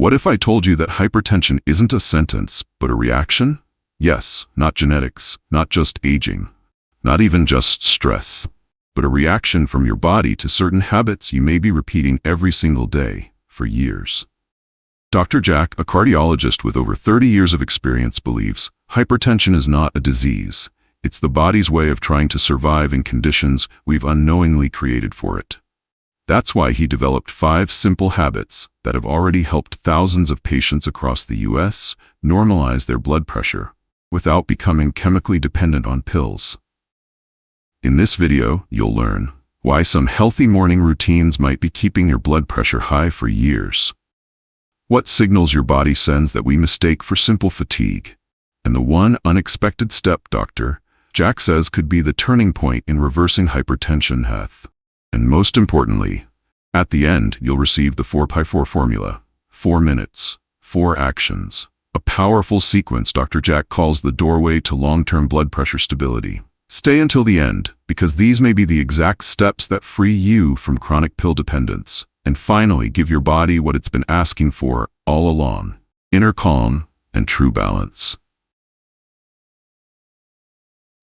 What if I told you that hypertension isn't a sentence, but a reaction? Yes, not genetics, not just aging, not even just stress, but a reaction from your body to certain habits you may be repeating every single day for years. Dr. Jack, a cardiologist with over 30 years of experience, believes hypertension is not a disease. It's the body's way of trying to survive in conditions we've unknowingly created for it. That's why he developed 5 simple habits that have already helped thousands of patients across the US normalize their blood pressure without becoming chemically dependent on pills. In this video, you'll learn why some healthy morning routines might be keeping your blood pressure high for years, what signals your body sends that we mistake for simple fatigue, and the one unexpected step Dr. Jack says could be the turning point in reversing hypertension health. And most importantly, at the end, you'll receive the 4x4 formula: 4 minutes, 4 actions, a powerful sequence Dr. Jack calls the doorway to long-term blood pressure stability. Stay until the end, because these may be the exact steps that free you from chronic pill dependence, and finally give your body what it's been asking for all along: inner calm and true balance.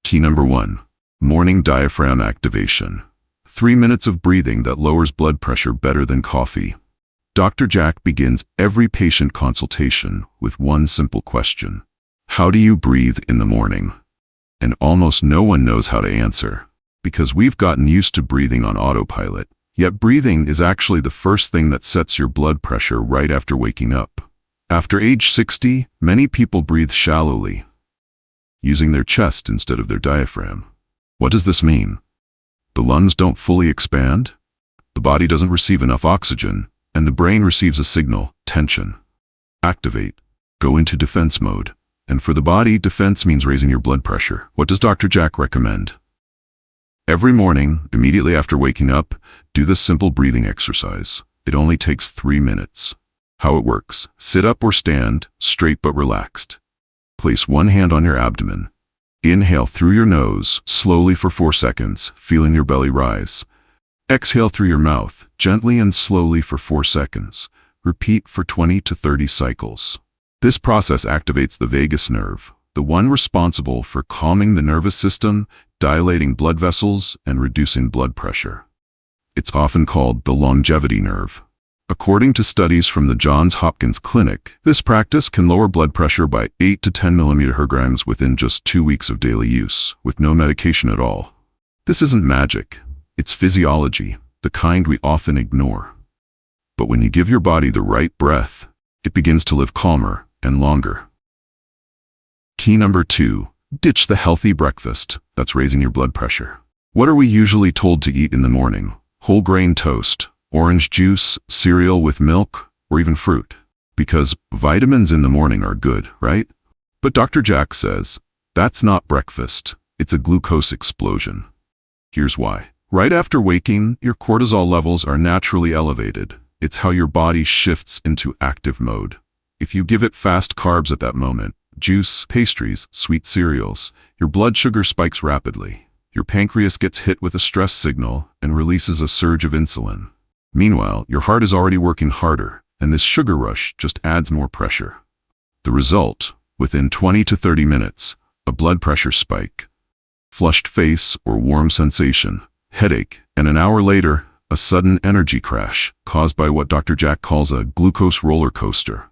Key number 1. Morning diaphragm activation. 3 minutes of breathing that lowers blood pressure better than coffee. Dr. Jack begins every patient consultation with one simple question: how do you breathe in the morning? And almost no one knows how to answer, because we've gotten used to breathing on autopilot. Yet breathing is actually the first thing that sets your blood pressure right after waking up. After age 60, many people breathe shallowly, using their chest instead of their diaphragm. What does this mean? The lungs don't fully expand, the body doesn't receive enough oxygen, and the brain receives a signal: tension. Activate. Go into defense mode. And for the body, defense means raising your blood pressure. What does Dr. Jack recommend? Every morning, immediately after waking up, do this simple breathing exercise. It only takes 3 minutes. How it works: sit up or stand, straight but relaxed. Place one hand on your abdomen. Inhale through your nose, slowly for 4 seconds, feeling your belly rise. Exhale through your mouth, gently and slowly for 4 seconds. Repeat for 20 to 30 cycles. This process activates the vagus nerve, the one responsible for calming the nervous system, dilating blood vessels, and reducing blood pressure. It's often called the longevity nerve. According to studies from the Johns Hopkins Clinic, this practice can lower blood pressure by 8 to 10 mmHg within just 2 weeks of daily use, with no medication at all. This isn't magic, it's physiology, the kind we often ignore. But when you give your body the right breath, it begins to live calmer and longer. Key number 2. Ditch the healthy breakfast that's raising your blood pressure. What are we usually told to eat in the morning? Whole grain toast, orange juice, cereal with milk, or even fruit. Because vitamins in the morning are good, right? But Dr. Jack says, that's not breakfast, it's a glucose explosion. Here's why. Right after waking, your cortisol levels are naturally elevated. It's how your body shifts into active mode. If you give it fast carbs at that moment, juice, pastries, sweet cereals, your blood sugar spikes rapidly. Your pancreas gets hit with a stress signal and releases a surge of insulin. Meanwhile, your heart is already working harder, and this sugar rush just adds more pressure. The result: within 20 to 30 minutes, a blood pressure spike, flushed face or warm sensation, headache, and an hour later, a sudden energy crash caused by what Dr. Jack calls a glucose roller coaster.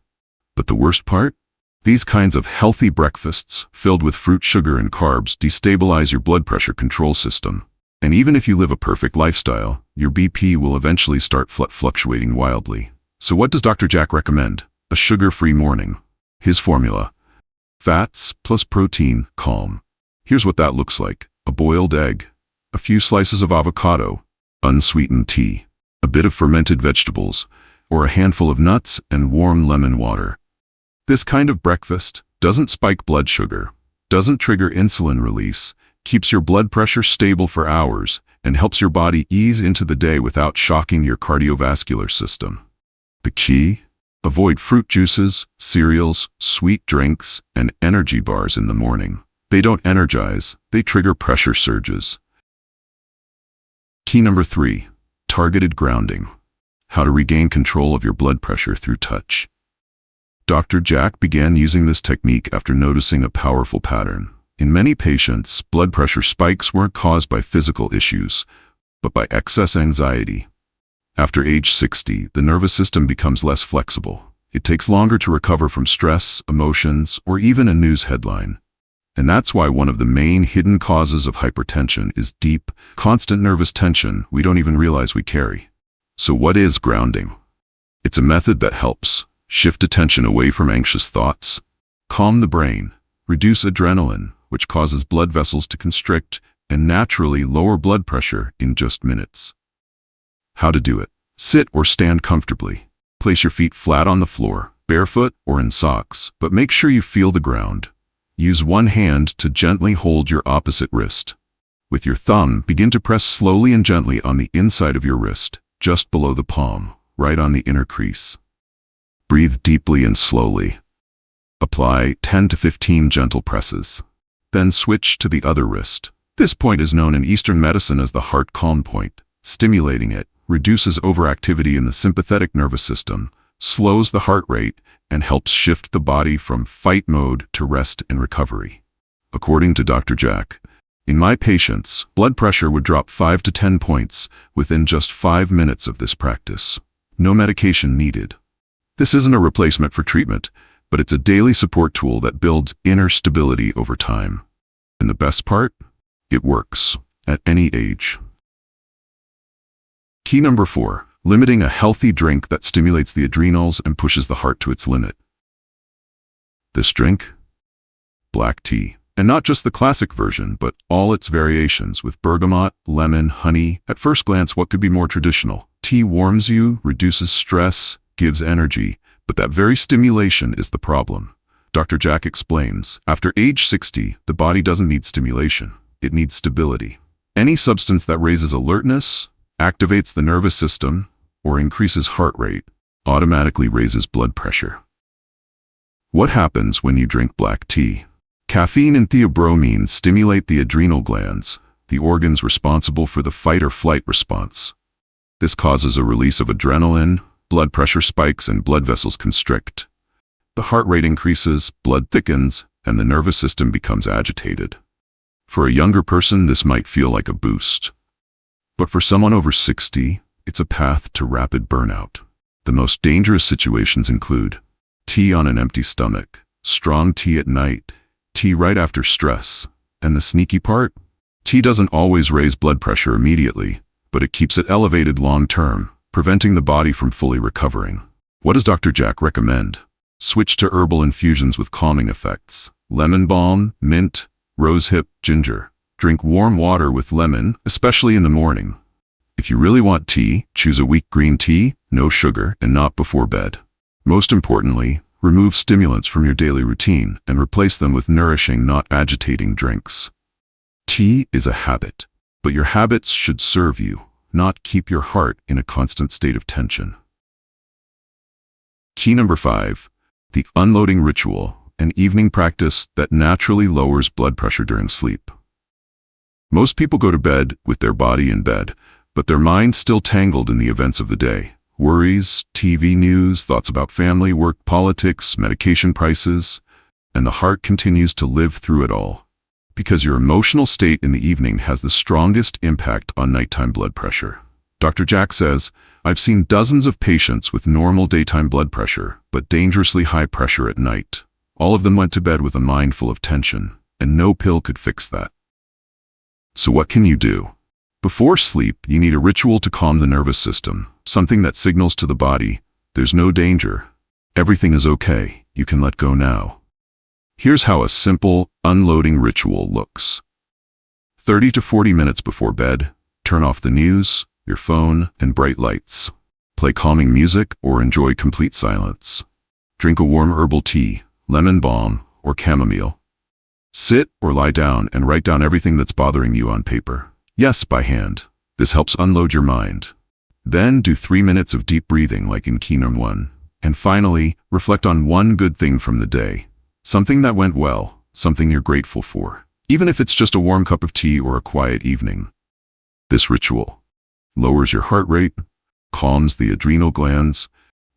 But the worst part? These kinds of healthy breakfasts, filled with fruit, sugar, and carbs, destabilize your blood pressure control system. And even if you live a perfect lifestyle, your BP will eventually start fluctuating wildly. So what does Dr. Jack recommend? A sugar-free morning. His formula: fats plus protein, calm. Here's what that looks like: a boiled egg, a few slices of avocado, unsweetened tea, a bit of fermented vegetables, or a handful of nuts and warm lemon water. This kind of breakfast doesn't spike blood sugar, doesn't trigger insulin release, keeps your blood pressure stable for hours, and helps your body ease into the day without shocking your cardiovascular system. The key? Avoid fruit juices, cereals, sweet drinks, and energy bars in the morning. They don't energize, they trigger pressure surges. Key number 3. Targeted grounding. How to regain control of your blood pressure through touch. Dr. Jack began using this technique after noticing a powerful pattern. In many patients, blood pressure spikes weren't caused by physical issues, but by excess anxiety. After age 60, the nervous system becomes less flexible. It takes longer to recover from stress, emotions, or even a news headline. And that's why one of the main hidden causes of hypertension is deep, constant nervous tension we don't even realize we carry. So what is grounding? It's a method that helps shift attention away from anxious thoughts, calm the brain, reduce adrenaline, which causes blood vessels to constrict, and naturally lower blood pressure in just minutes. How to do it? Sit or stand comfortably. Place your feet flat on the floor, barefoot or in socks, but make sure you feel the ground. Use one hand to gently hold your opposite wrist. With your thumb, begin to press slowly and gently on the inside of your wrist, just below the palm, right on the inner crease. Breathe deeply and slowly. Apply 10 to 15 gentle presses. Then switch to the other wrist. This point is known in Eastern medicine as the heart calm point. Stimulating it reduces overactivity in the sympathetic nervous system, slows the heart rate, and helps shift the body from fight mode to rest and recovery. According to Dr. Jack, in my patients, blood pressure would drop 5 to 10 points within just 5 minutes of this practice. No medication needed. This isn't a replacement for treatment, but it's a daily support tool that builds inner stability over time. And the best part? It works at any age. Key number 4. Limiting a healthy drink that stimulates the adrenals and pushes the heart to its limit. This drink? Black tea. And not just the classic version, but all its variations with bergamot, lemon, honey. At first glance, what could be more traditional? Tea warms you, reduces stress, gives energy, but that very stimulation is the problem. Dr. Jack explains, after age 60, the body doesn't need stimulation. It needs stability. Any substance that raises alertness, activates the nervous system, or increases heart rate, automatically raises blood pressure. What happens when you drink black tea? Caffeine and theobromine stimulate the adrenal glands, the organs responsible for the fight or flight response. This causes a release of adrenaline, blood pressure spikes, and blood vessels constrict. The heart rate increases, blood thickens, and the nervous system becomes agitated. For a younger person, this might feel like a boost. But for someone over 60, it's a path to rapid burnout. The most dangerous situations include tea on an empty stomach, strong tea at night, tea right after stress, and the sneaky part? Tea doesn't always raise blood pressure immediately, but it keeps it elevated long-term, preventing the body from fully recovering. What does Dr. Jack recommend? Switch to herbal infusions with calming effects. Lemon balm, mint, rosehip, ginger. Drink warm water with lemon, especially in the morning. If you really want tea, choose a weak green tea, no sugar, and not before bed. Most importantly, remove stimulants from your daily routine and replace them with nourishing, not agitating drinks. Tea is a habit, but your habits should serve you, not keep your heart in a constant state of tension. Key number 5. The unloading ritual, an evening practice that naturally lowers blood pressure during sleep. Most people go to bed with their body in bed, but their mind's still tangled in the events of the day. Worries, TV news, thoughts about family, work, politics, medication prices, and the heart continues to live through it all. Because your emotional state in the evening has the strongest impact on nighttime blood pressure. Dr. Jack says, I've seen dozens of patients with normal daytime blood pressure, but dangerously high pressure at night. All of them went to bed with a mind full of tension, and no pill could fix that. So what can you do? Before sleep, you need a ritual to calm the nervous system, something that signals to the body, there's no danger. Everything is okay, you can let go now. Here's how a simple, unloading ritual looks. 30 to 40 minutes before bed, turn off the news, your phone, and bright lights. Play calming music or enjoy complete silence. Drink a warm herbal tea, lemon balm, or chamomile. Sit or lie down and write down everything that's bothering you on paper. Yes, by hand. This helps unload your mind. Then do 3 minutes of deep breathing like in key number 1. And finally, reflect on one good thing from the day. Something that went well, something you're grateful for. Even if it's just a warm cup of tea or a quiet evening. This ritual lowers your heart rate, calms the adrenal glands,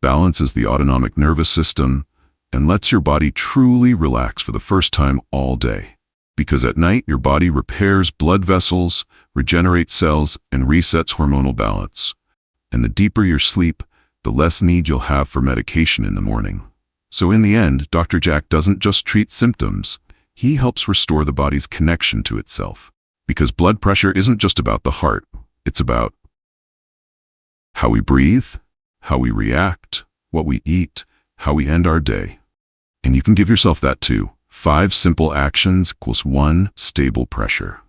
balances the autonomic nervous system, and lets your body truly relax for the first time all day. Because at night, your body repairs blood vessels, regenerates cells, and resets hormonal balance. And the deeper your sleep, the less need you'll have for medication in the morning. So in the end, Dr. Jack doesn't just treat symptoms, he helps restore the body's connection to itself. Because blood pressure isn't just about the heart, it's about how we breathe, how we react, what we eat, how we end our day. And you can give yourself that too. 5 simple actions equals 1 stable pressure.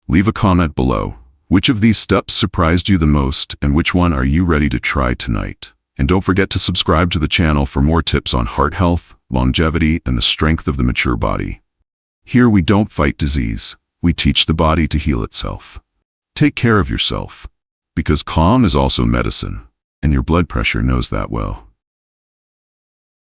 Leave a comment below. Which of these steps surprised you the most, and which one are you ready to try tonight? And don't forget to subscribe to the channel for more tips on heart health, longevity, and the strength of the mature body. Here we don't fight disease, we teach the body to heal itself. Take care of yourself, because calm is also medicine, and your blood pressure knows that well.